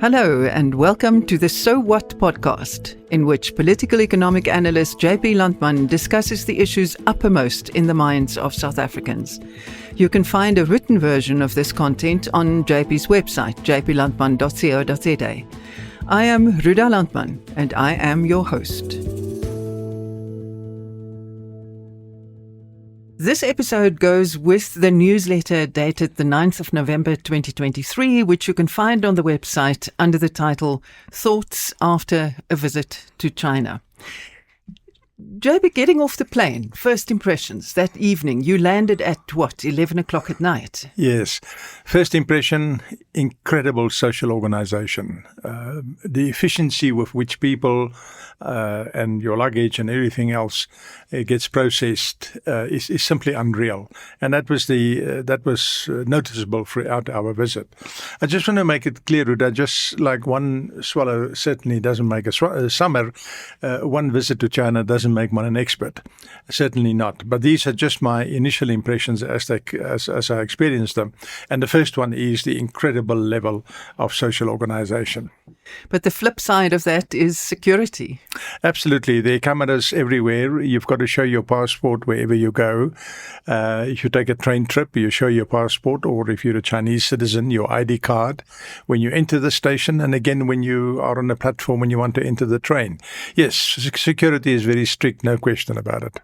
Hello and welcome to the So What podcast, in which political economic analyst JP Landman discusses the issues uppermost in the minds of South Africans. You can find a written version of this content on JP's website, jplandman.co.za. I am Ruda Landman and I am your host. This episode goes with the newsletter dated the 9th of November 2023, which you can find on the website under the title Thoughts After a Visit to China. JP, getting off the plane, first impressions that evening, you landed at 11 o'clock at night? Yes. First impression, incredible social organization. The efficiency with which people and your luggage and everything else gets processed is simply unreal. And that was noticeable throughout our visit. I just want to make it clear that just like one swallow certainly doesn't make a summer, one visit to China doesn't make one an expert. Certainly not. But these are just my initial impressions as I experienced them. And the first one is the incredible level of social organization. But the flip side of that is security. Absolutely. There are cameras everywhere. You've got to show your passport wherever you go. If you take a train trip, you show your passport, or if you're a Chinese citizen, your ID card when you enter the station, and again when you are on the platform when you want to enter the train. Yes, security is very strict, no question about it.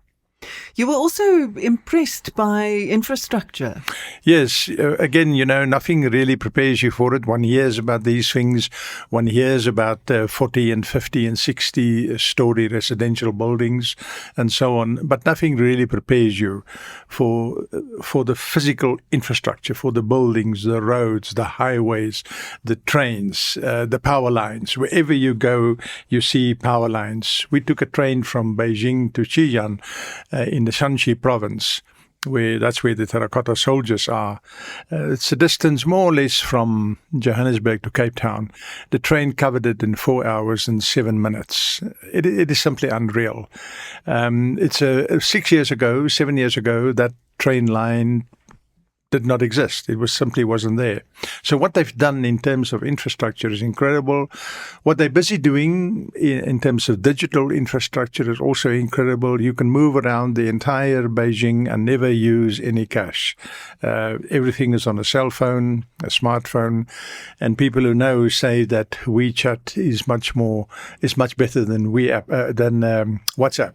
You were also impressed by infrastructure. Yes. Again, nothing really prepares you for it. One hears about these things. One hears about 40 and 50 and 60-story residential buildings and so on. But nothing really prepares you for the physical infrastructure, for the buildings, the roads, the highways, the trains, the power lines. Wherever you go, you see power lines. We took a train from Beijing to Xi'an in the Shanxi province, that's where the terracotta soldiers are. It's a distance more or less from Johannesburg to Cape Town. The train covered it in 4 hours and 7 minutes. It is simply unreal. It's 7 years ago, that train line did not exist. It simply wasn't there. So what they've done in terms of infrastructure is incredible. What they're busy doing in terms of digital infrastructure is also incredible. You can move around the entire Beijing and never use any cash. Everything is on a cell phone, a smartphone, and people who know say that WeChat is much better than WhatsApp.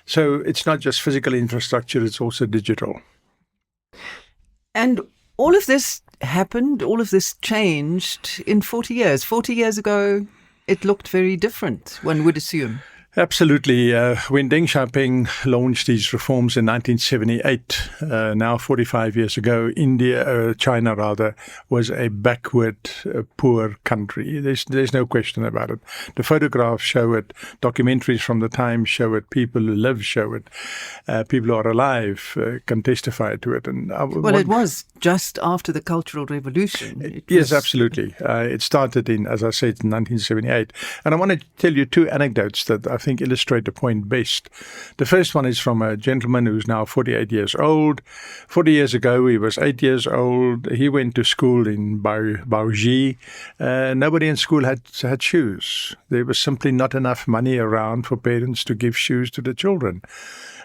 So it's not just physical infrastructure, it's also digital. And all of this happened, all of this changed in 40 years. 40 years ago, it looked very different, one would assume. Absolutely. When Deng Xiaoping launched these reforms in 1978, now 45 years ago, China was a backward, poor country. There's no question about it. The photographs show it. Documentaries from the time show it. People who live show it. People who are alive can testify to it. And it was just after the Cultural Revolution. Yes, absolutely. It started as I said, in 1978. And I want to tell you two anecdotes that I think illustrate the point best. The first one is from a gentleman who's now 48 years old. 40 years ago, he was 8 years old. He went to school in Baoji. Nobody in school had shoes. There was simply not enough money around for parents to give shoes to the children.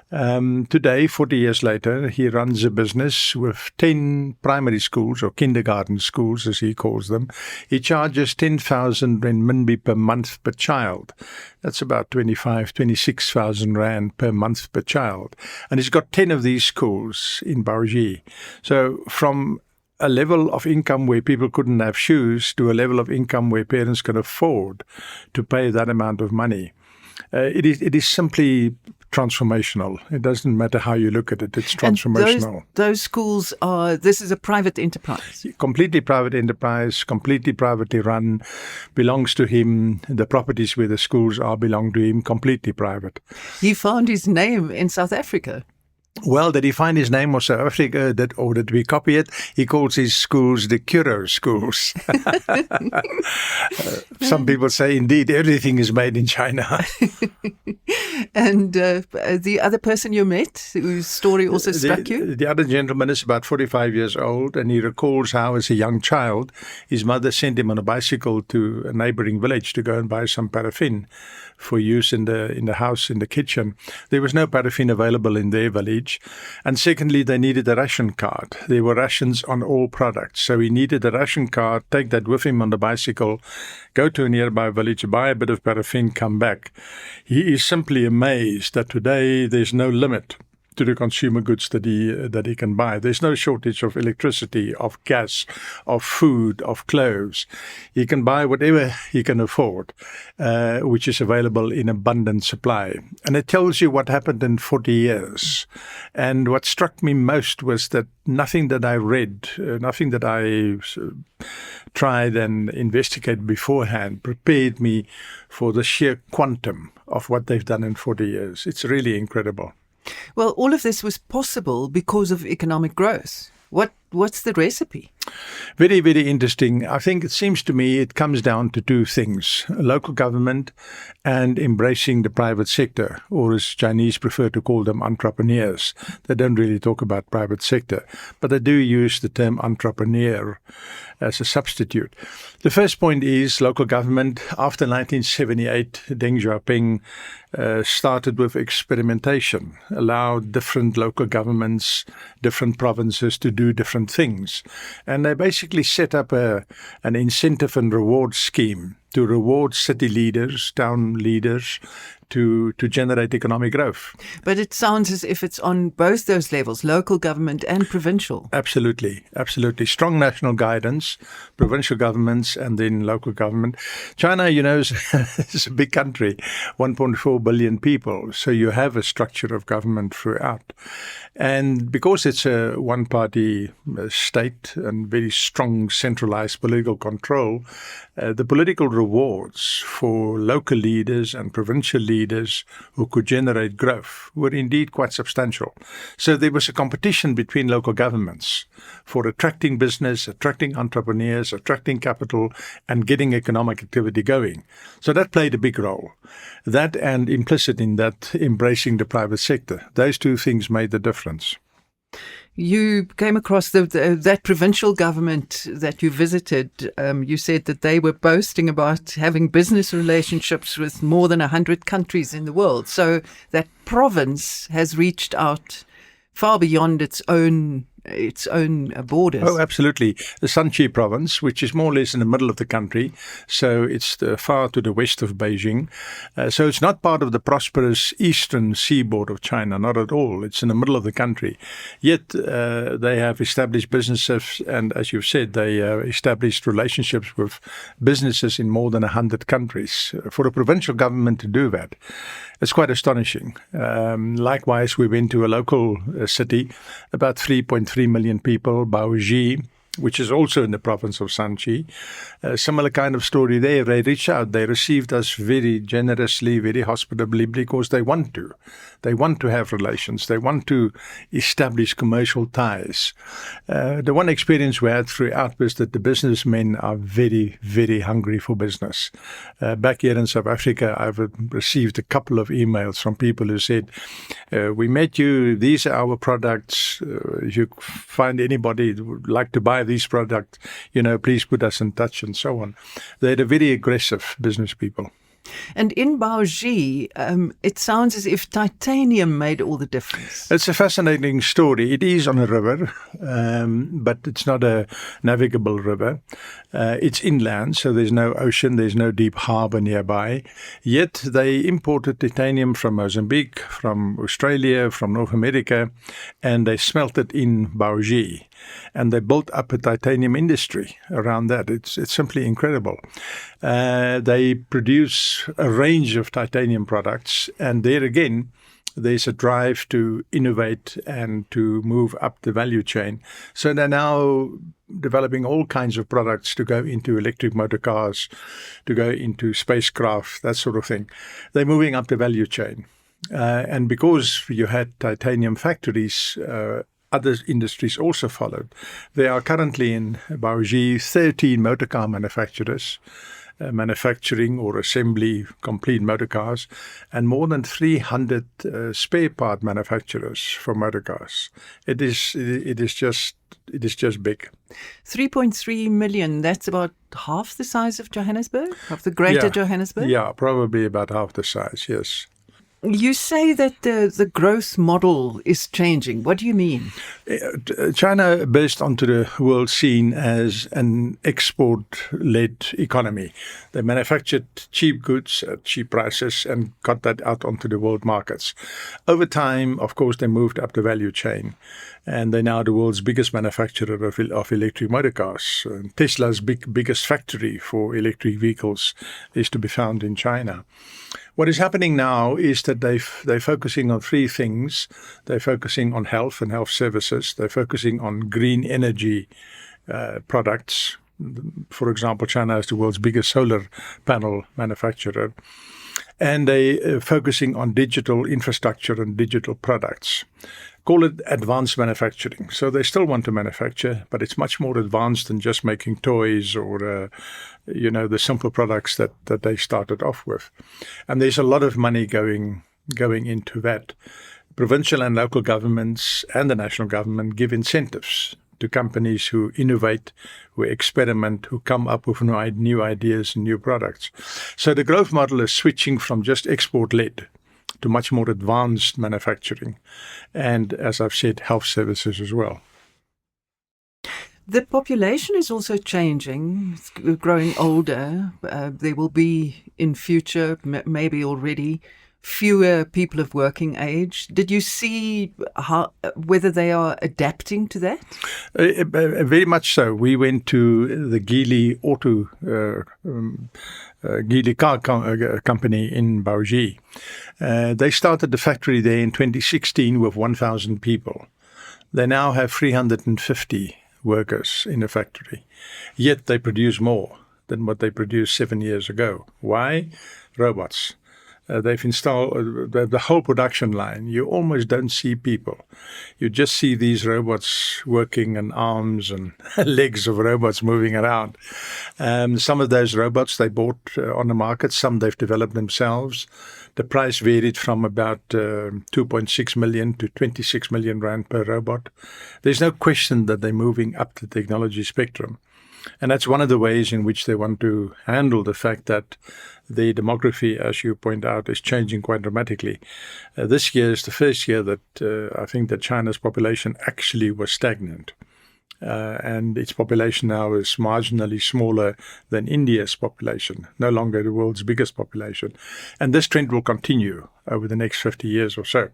Today, 40 years later, he runs a business with 10 primary schools, or kindergarten schools as he calls them. He charges 10,000 renminbi per month per child. That's about 26,000 rand per month per child. And he's got 10 of these schools in Baoji. So from a level of income where people couldn't have shoes to a level of income where parents could afford to pay that amount of money. It is simply transformational. It doesn't matter how you look at it. It's transformational. And those schools this is a private enterprise? Completely private enterprise, completely privately run, belongs to him. The properties where the schools are belong to him, completely private. He found his name in South Africa. Well, did he find his name of South Africa, or did we copy it? He calls his schools the Curro schools. Some people say, indeed, everything is made in China. And the other person you met, whose story also struck you? The other gentleman is about 45 years old, and he recalls how, as a young child, his mother sent him on a bicycle to a neighboring village to go and buy some paraffin for use in the house, in the kitchen. There was no paraffin available in their village. And secondly, they needed a ration card. There were rations on all products. So he needed a ration card, take that with him on the bicycle, go to a nearby village, buy a bit of paraffin, come back. He is simply amazed that today there's no limit to the consumer goods that he can buy. There's no shortage of electricity, of gas, of food, of clothes. He can buy whatever he can afford, which is available in abundant supply. And it tells you what happened in 40 years. And what struck me most was that nothing that I read, nothing that I tried and investigated beforehand prepared me for the sheer quantum of what they've done in 40 years. It's really incredible. Well, all of this was possible because of economic growth. What's the recipe? Very, very interesting. I think it seems to me it comes down to two things: local government and embracing the private sector, or as Chinese prefer to call them, entrepreneurs. They don't really talk about private sector, but they do use the term entrepreneur as a substitute. The first point is local government. After 1978, Deng Xiaoping started with experimentation, allowed different local governments, different provinces to do different things. And they basically set up an incentive and reward scheme to reward city leaders, town leaders, to generate economic growth. But it sounds as if it's on both those levels, local government and provincial. Absolutely, absolutely. Strong national guidance, provincial governments, and then local government. China, is a big country, 1.4 billion people. So you have a structure of government throughout. And because it's a one-party state and very strong centralized political control, the political rewards for local leaders and provincial leaders who could generate growth were indeed quite substantial. So there was a competition between local governments for attracting business, attracting entrepreneurs, attracting capital, and getting economic activity going. So that played a big role. That, and implicit in that, embracing the private sector. Those two things made the difference. You came across that provincial government that you visited. You said that they were boasting about having business relationships with more than 100 countries in the world. So that province has reached out far beyond its own borders. Oh, absolutely. The Shanxi province, which is more or less in the middle of the country, so it's far to the west of Beijing. So it's not part of the prosperous eastern seaboard of China, not at all. It's in the middle of the country. Yet they have established businesses, and as you've said, they established relationships with businesses in more than 100 countries. For a provincial government to do that, it's quite astonishing. Likewise, we went to a local city, about 3.3 million people, Baoji, which is also in the province of Shanxi. Similar kind of story there. They reached out. They received us very generously, very hospitably, because they want to. They want to have relations. They want to establish commercial ties. The one experience we had throughout was that the businessmen are very, very hungry for business. Back here in South Africa, I've received a couple of emails from people who said, we met you, these are our products. If you find anybody who would like to buy these products, please put us in touch, and so on. They're very aggressive business people. And in Baoji, it sounds as if titanium made all the difference. It's a fascinating story. It is on a river, but it's not a navigable river. It's inland, so there's no ocean, there's no deep harbor nearby. Yet they imported titanium from Mozambique, from Australia, from North America, and they smelted in Baoji. And they built up a titanium industry around that. It's simply incredible. They produce a range of titanium products, and there again, there's a drive to innovate and to move up the value chain. So they're now developing all kinds of products to go into electric motor cars, to go into spacecraft, that sort of thing. They're moving up the value chain. And because you had titanium factories, other industries also followed. There are currently in Baoji 13 motorcar manufacturers manufacturing or assembly complete motor cars, and more than 300 spare part manufacturers for motor cars. It is just big. 3.3 million, that's about half the size of Johannesburg, of the greater Johannesburg? Yeah, probably about half the size, yes. You say that the growth model is changing. What do you mean? China burst onto the world scene as an export-led economy. They manufactured cheap goods at cheap prices and got that out onto the world markets. Over time, of course, they moved up the value chain, and they're now the world's biggest manufacturer of electric motor cars. Tesla's biggest factory for electric vehicles is to be found in China. What is happening now is that they're focusing on three things. They're focusing on health and health services. They're focusing on green energy products. For example, China is the world's biggest solar panel manufacturer. And they're focusing on digital infrastructure and digital products. Call it advanced manufacturing. So they still want to manufacture, but it's much more advanced than just making toys or, the simple products that they started off with. And there's a lot of money going into that. Provincial and local governments and the national government give incentives to companies who innovate, who experiment, who come up with new ideas and new products. So the growth model is switching from just export-led to much more advanced manufacturing. And as I've said, health services as well. The population is also changing. It's growing older. There will be in future, maybe already, fewer people of working age. Did you see whether they are adapting to that? Very much so. We went to the Geely Geely car company in Baoji. They started the factory there in 2016 with 1,000 people. They now have 350 workers in the factory. Yet they produce more than what they produced 7 years ago. Why? Robots. They've installed the whole production line. You almost don't see people. You just see these robots working and arms and legs of robots moving around. Some of those robots they bought on the market. Some they've developed themselves. The price varied from about 2.6 million to 26 million rand per robot. There's no question that they're moving up the technology spectrum. And that's one of the ways in which they want to handle the fact that the demography, as you point out, is changing quite dramatically. This year is the first year that I think that China's population actually was stagnant. And its population now is marginally smaller than India's population, no longer the world's biggest population. And this trend will continue over the next 50 years or so.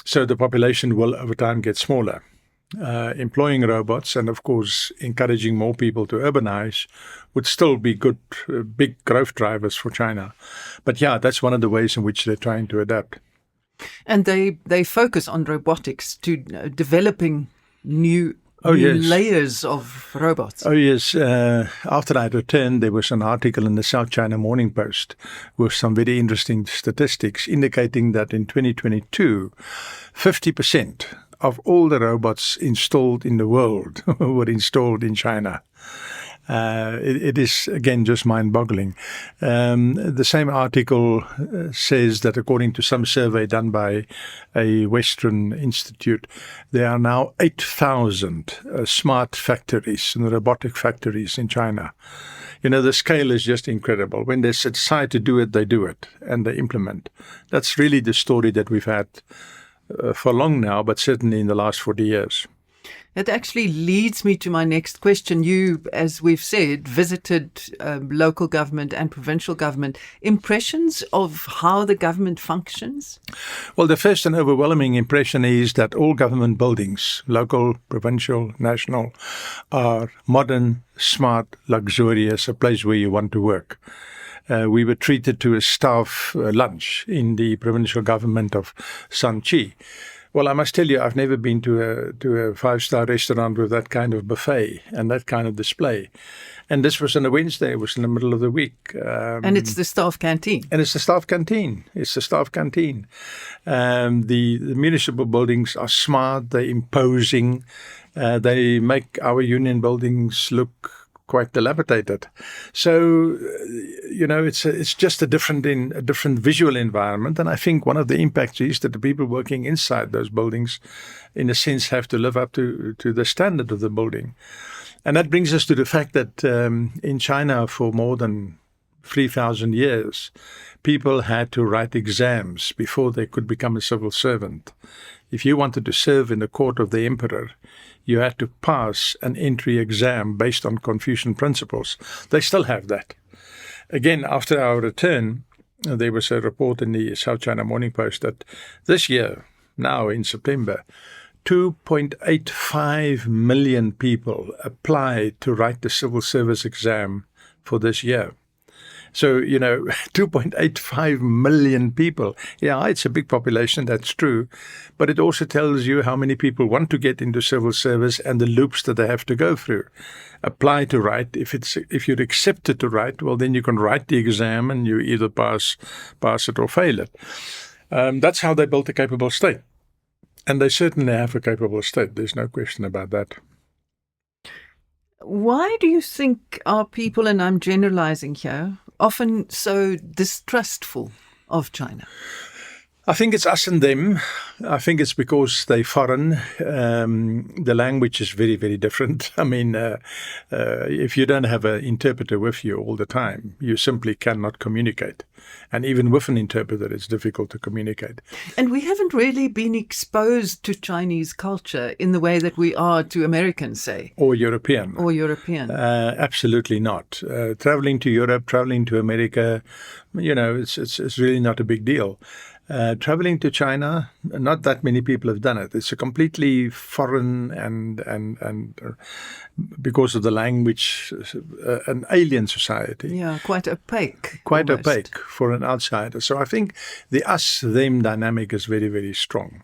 So the population will over time get smaller. Employing robots and, of course, encouraging more people to urbanize would still be good, big growth drivers for China. But yeah, that's one of the ways in which they're trying to adapt. And they focus on robotics to developing new layers of robots. Oh, yes. After I returned, there was an article in the South China Morning Post with some very interesting statistics indicating that in 2022, 50% of all the robots installed in the world were installed in China. It is, again, just mind-boggling. The same article says that according to some survey done by a Western institute, there are now 8,000 smart factories and robotic factories in China. You know, the scale is just incredible. When they decide to do it, they do it, and they implement. That's really the story that we've had for long now, but certainly in the last 40 years. That actually leads me to my next question. You, as we've said, visited local government and provincial government. Impressions of how the government functions? Well, the first and overwhelming impression is that all government buildings, local, provincial, national, are modern, smart, luxurious, a place where you want to work. We were treated to a staff lunch in the provincial government of Shan Qi. Well, I must tell you, I've never been to a 5-star restaurant with that kind of buffet and that kind of display. And this was on a Wednesday. It was in the middle of the week. And it's the staff canteen. And it's the staff canteen. It's the staff canteen. The municipal buildings are smart. They're imposing. They make our union buildings look quite dilapidated. So, it's just a different visual environment. And I think one of the impacts is that the people working inside those buildings, in a sense, have to live up to the standard of the building. And that brings us to the fact that in China, for more than 3,000 years, people had to write exams before they could become a civil servant. If you wanted to serve in the court of the emperor, you had to pass an entry exam based on Confucian principles. They still have that. Again, after our return, there was a report in the South China Morning Post that this year, now in September, 2.85 million people applied to write the civil service exam for this year. So, 2.85 million people. Yeah, it's a big population, that's true. But it also tells you how many people want to get into civil service and the loops that they have to go through. Apply to write. If you're accepted to write, well, then you can write the exam and you either pass it or fail it. That's how they built a capable state. And they certainly have a capable state. There's no question about that. Why do you think are people, and I'm generalizing here, often so distrustful of China? I think it's us and them. I think it's because they're foreign. The language is very, very different. I mean, if you don't have an interpreter with you all the time, you simply cannot communicate. And even with an interpreter, it's difficult to communicate. And we haven't really been exposed to Chinese culture in the way that we are to Americans, say. Or European. Absolutely not. Traveling to Europe, traveling to America, it's really not a big deal. Traveling to China, not that many people have done it. It's a completely foreign and because of the language, an alien society. Yeah, quite opaque. Quite almost opaque for an outsider. So I think the us-them dynamic is very, very strong.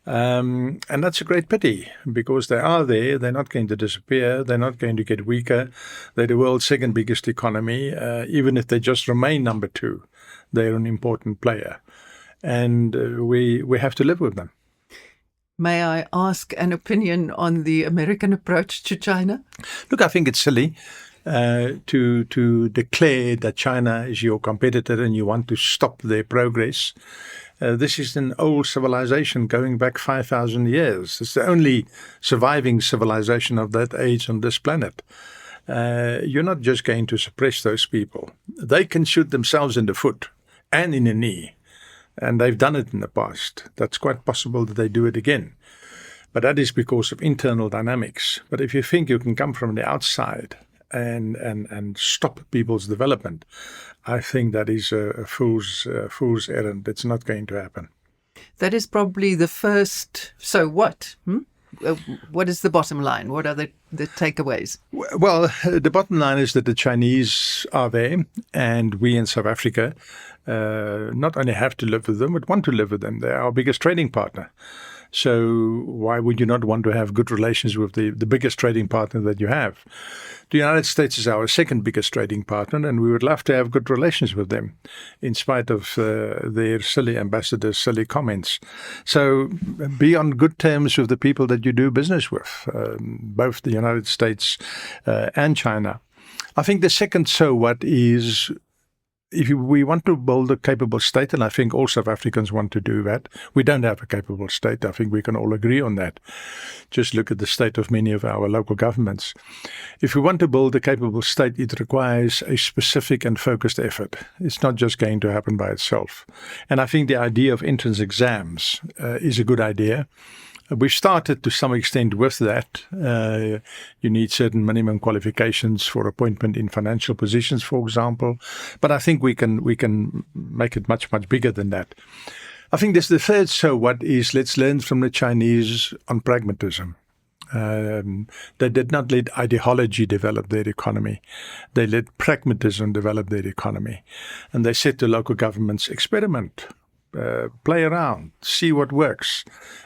And that's a great pity because they are there. They're not going to disappear. They're not going to get weaker. They're the world's second biggest economy. Even if they just remain number 2, they're an important player. And we have to live with them. May I ask an opinion on the American approach to China? Look, I think it's silly to declare that China is your competitor and you want to stop their progress. This is an old civilization going back 5,000 years. It's the only surviving civilization of that age on this planet. You're not just going to suppress those people. They can shoot themselves in the foot and in the knee. And they've done it in the past. That's quite possible that they do it again. But that is because of internal dynamics. But if you think you can come from the outside and stop people's development, I think that is a fool's errand. It's not going to happen. That is probably the first. So what? What is the bottom line? What are the takeaways? Well, the bottom line is that the Chinese are there, and we in South Africa not only have to live with them, but want to live with them. They're our biggest trading partner. So why would you not want to have good relations with the biggest trading partner that you have? The United States is our second biggest trading partner, and we would love to have good relations with them, in spite of their silly ambassadors' silly comments. So be on good terms with the people that you do business with, both the United States and China. I think the second so what is, if we want to build a capable state, and I think all South Africans want to do that, we don't have a capable state. I think we can all agree on that. Just look at the state of many of our local governments. If we want to build a capable state, it requires a specific and focused effort. It's not just going to happen by itself. And I think the idea of entrance exams is a good idea. We've started to some extent with that. You need certain minimum qualifications for appointment in financial positions, for example. But I think we can make it much, much bigger than that. I think there's the third so what is, let's learn from the Chinese on pragmatism. They did not let ideology develop their economy. They let pragmatism develop their economy. And they said to local governments, experiment. play around, see what works,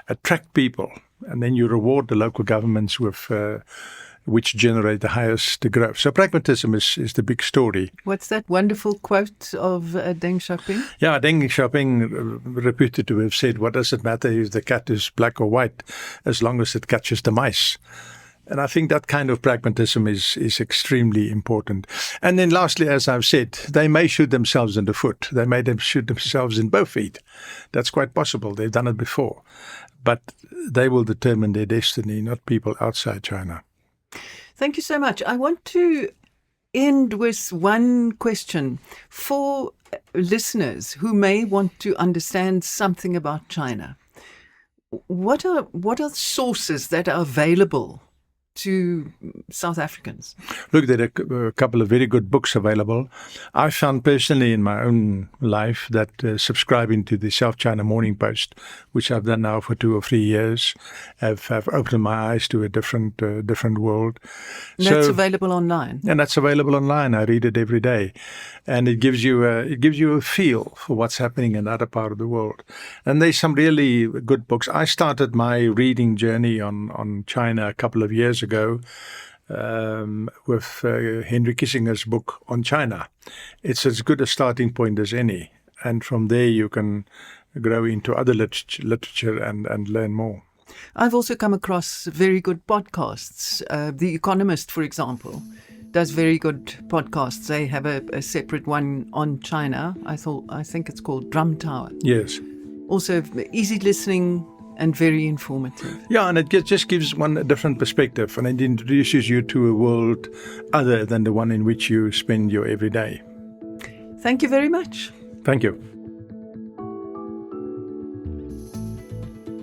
attract people, and then you reward the local governments with which generate the highest growth. So pragmatism is the big story. What's that wonderful quote of Deng Xiaoping? Yeah, Deng Xiaoping reputed to have said, what does it matter if the cat is black or white, as long as it catches the mice? And I think that kind of pragmatism is extremely important. And then lastly, as I've said, they may shoot themselves in the foot. They may shoot themselves in both feet. That's quite possible. They've done it before. But they will determine their destiny, not people outside China. Thank you so much. I want to end with one question for listeners who may want to understand something about China. What are sources that are available to South Africans? Look, there are a couple of very good books available. I found personally in my own life that subscribing to the South China Morning Post, which I've done now for 2 or 3 years, have opened my eyes to a different world. That's available online. And that's available online. I read it every day, and it gives you a feel for what's happening in that other part of the world. And there's some really good books. I started my reading journey on China a couple of years ago with Henry Kissinger's book on China. It's as good a starting point as any, and from there you can grow into other literature and learn more. I've also come across very good podcasts. The Economist, for example, does very good podcasts. They have a separate one on China. I think it's called Drum Tower. Yes. Also easy listening and very informative. Yeah, and it just gives one a different perspective, and it introduces you to a world other than the one in which you spend your everyday. Thank you very much. Thank you.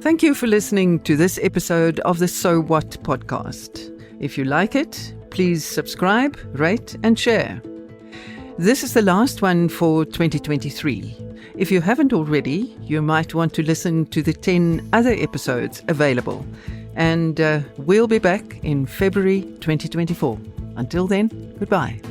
Thank you for listening to this episode of the So What podcast. If you like it, please subscribe, rate, and share. This is the last one for 2023. If you haven't already, you might want to listen to the 10 other episodes available. And we'll be back in February 2024. Until then, goodbye.